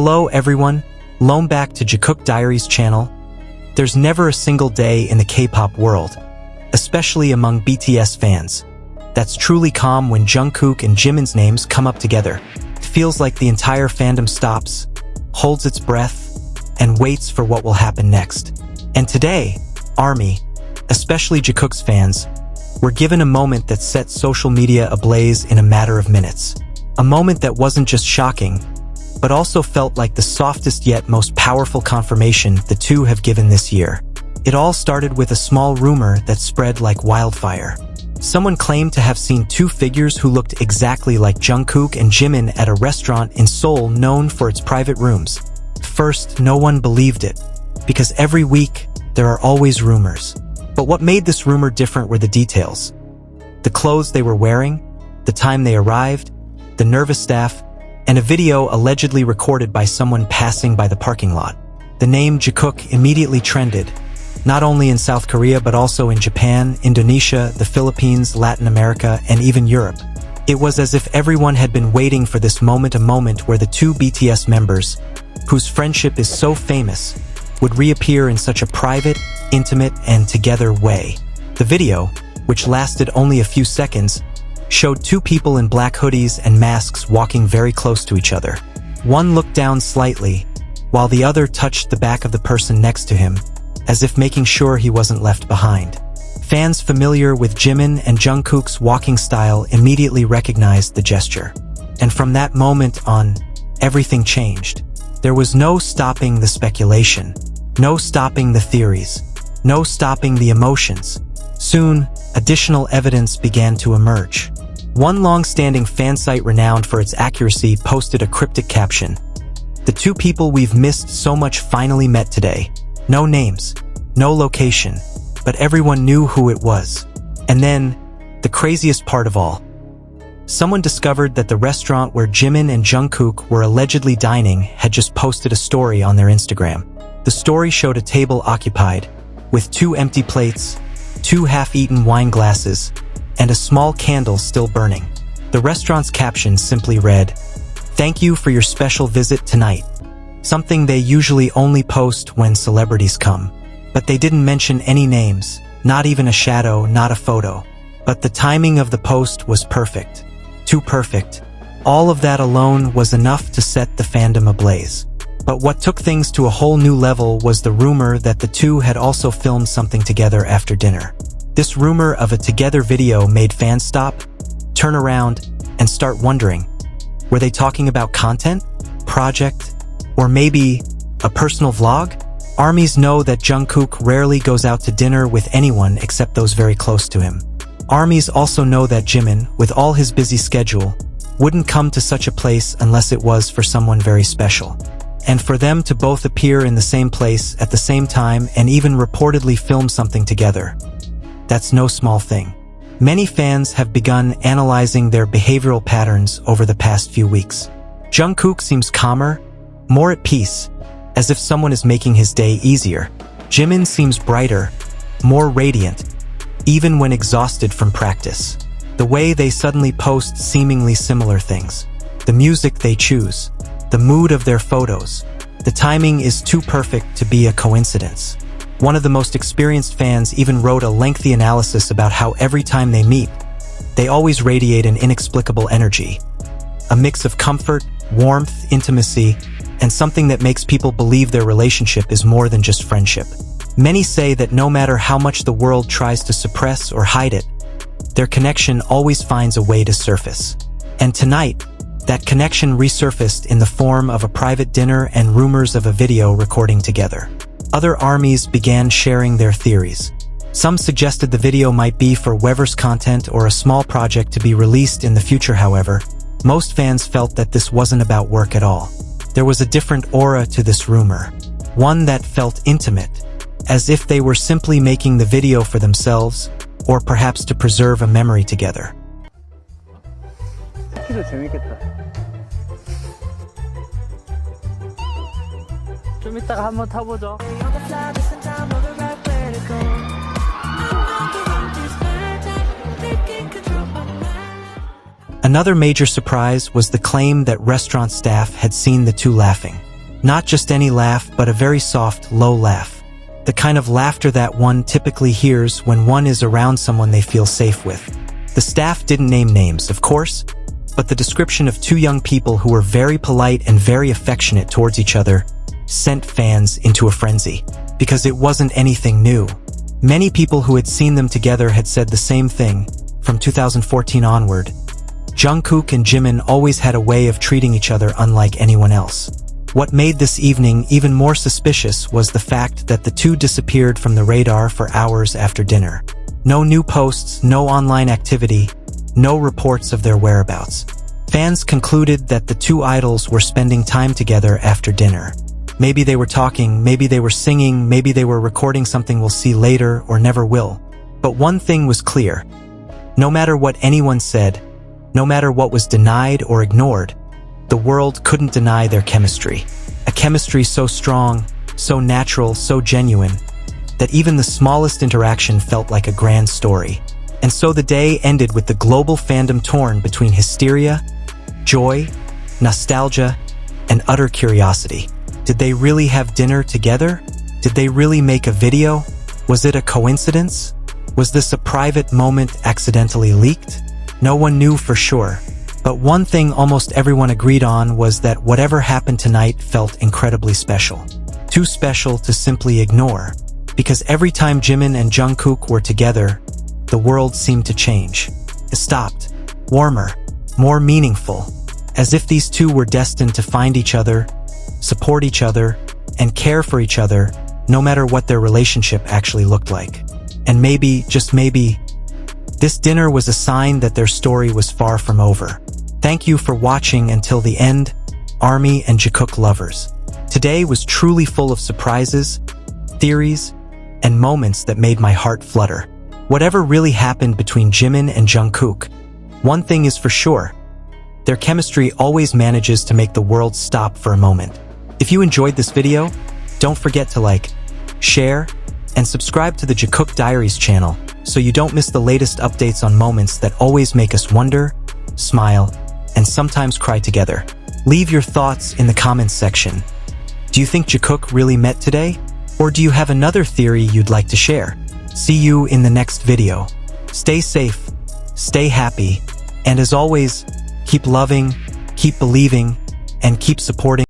Hello everyone, welcome back to Jikook Diaries channel. There's never a single day in the K-pop world, especially among BTS fans, that's truly calm when Jungkook and Jimin's names come up together. It feels like the entire fandom stops, holds its breath, and waits for what will happen next. And today, ARMY, especially Jikook's fans, were given a moment that set social media ablaze in a matter of minutes. A moment that wasn't just shocking, but also felt like the softest yet most powerful confirmation the two have given this year. It all started with a small rumor that spread like wildfire. Someone claimed to have seen two figures who looked exactly like Jungkook and Jimin at a restaurant in Seoul known for its private rooms. First, no one believed it, because every week, there are always rumors. But what made this rumor different were the details. The clothes they were wearing, the time they arrived, the nervous staff, and a video allegedly recorded by someone passing by the parking lot. The name Jikook immediately trended, not only in South Korea but also in Japan, Indonesia, the Philippines, Latin America, and even Europe. It was as if everyone had been waiting for this moment, a moment where the two BTS members, whose friendship is so famous, would reappear in such a private, intimate, and together way. The video, which lasted only a few seconds, showed two people in black hoodies and masks walking very close to each other. One looked down slightly, while the other touched the back of the person next to him, as if making sure he wasn't left behind. Fans familiar with Jimin and Jungkook's walking style immediately recognized the gesture. And from that moment on, everything changed. There was no stopping the speculation, no stopping the theories, no stopping the emotions. Soon, additional evidence began to emerge. One long-standing fan site renowned for its accuracy posted a cryptic caption. "The two people we've missed so much finally met today. No names, no location, but everyone knew who it was." And then, the craziest part of all, someone discovered that the restaurant where Jimin and Jungkook were allegedly dining had just posted a story on their Instagram. The story showed a table occupied, with two empty plates, two half-eaten wine glasses, and a small candle still burning. The restaurant's caption simply read, "Thank you for your special visit tonight," something they usually only post when celebrities come. But they didn't mention any names, not even a shadow, not a photo. But the timing of the post was perfect. Too perfect. All of that alone was enough to set the fandom ablaze. But what took things to a whole new level was the rumor that the two had also filmed something together after dinner. This rumor of a together video made fans stop, turn around, and start wondering, were they talking about content, project, or maybe a personal vlog? ARMYs know that Jungkook rarely goes out to dinner with anyone except those very close to him. ARMYs also know that Jimin, with all his busy schedule, wouldn't come to such a place unless it was for someone very special. And for them to both appear in the same place at the same time and even reportedly film something together, that's no small thing. Many fans have begun analyzing their behavioral patterns over the past few weeks. Jungkook seems calmer, more at peace, as if someone is making his day easier. Jimin seems brighter, more radiant, even when exhausted from practice. The way they suddenly post seemingly similar things, the music they choose, the mood of their photos, the timing is too perfect to be a coincidence. One of the most experienced fans even wrote a lengthy analysis about how every time they meet, they always radiate an inexplicable energy. A mix of comfort, warmth, intimacy, and something that makes people believe their relationship is more than just friendship. Many say that no matter how much the world tries to suppress or hide it, their connection always finds a way to surface. And tonight, that connection resurfaced in the form of a private dinner and rumors of a video recording together. Other ARMYs began sharing their theories. Some suggested the video might be for Weverse content or a small project to be released in the future. However, most fans felt that this wasn't about work at all. There was a different aura to this rumor, one that felt intimate, as if they were simply making the video for themselves, or perhaps to preserve a memory together. 좀 이따가 한번 타보죠. Another major surprise was the claim that restaurant staff had seen the two laughing. Not just any laugh, but a very soft, low laugh. The kind of laughter that one typically hears when one is around someone they feel safe with. The staff didn't name names, of course, but the description of two young people who were very polite and very affectionate towards each other sent fans into a frenzy, because it wasn't anything new. Many people who had seen them together had said the same thing. From 2014 onward, Jungkook and Jimin always had a way of treating each other unlike anyone else. What made this evening even more suspicious was the fact that the two disappeared from the radar for hours after dinner. No new posts, no online activity, no reports of their whereabouts. Fans concluded that the two idols were spending time together after dinner. Maybe they were talking, maybe they were singing, maybe they were recording something we'll see later or never will. But one thing was clear. No matter what anyone said, no matter what was denied or ignored, the world couldn't deny their chemistry. A chemistry so strong, so natural, so genuine, that even the smallest interaction felt like a grand story. And so the day ended with the global fandom torn between hysteria, joy, nostalgia, and utter curiosity. Did they really have dinner together? Did they really make a video? Was it a coincidence? Was this a private moment accidentally leaked? No one knew for sure. But one thing almost everyone agreed on was that whatever happened tonight felt incredibly special. Too special to simply ignore. Because every time Jimin and Jungkook were together, the world seemed to change. It stopped. Warmer. More meaningful. As if these two were destined to find each other, support each other, and care for each other, no matter what their relationship actually looked like. And maybe, just maybe, this dinner was a sign that their story was far from over. Thank you for watching until the end, ARMY and Jikook lovers. Today was truly full of surprises, theories, and moments that made my heart flutter. Whatever really happened between Jimin and Jungkook, one thing is for sure. Their chemistry always manages to make the world stop for a moment. If you enjoyed this video, don't forget to like, share, and subscribe to the Jikook Diaries channel so you don't miss the latest updates on moments that always make us wonder, smile, and sometimes cry together. Leave your thoughts in the comments section. Do you think Jikook really met today? Or do you have another theory you'd like to share? See you in the next video. Stay safe, stay happy, and as always, keep loving, keep believing, and keep supporting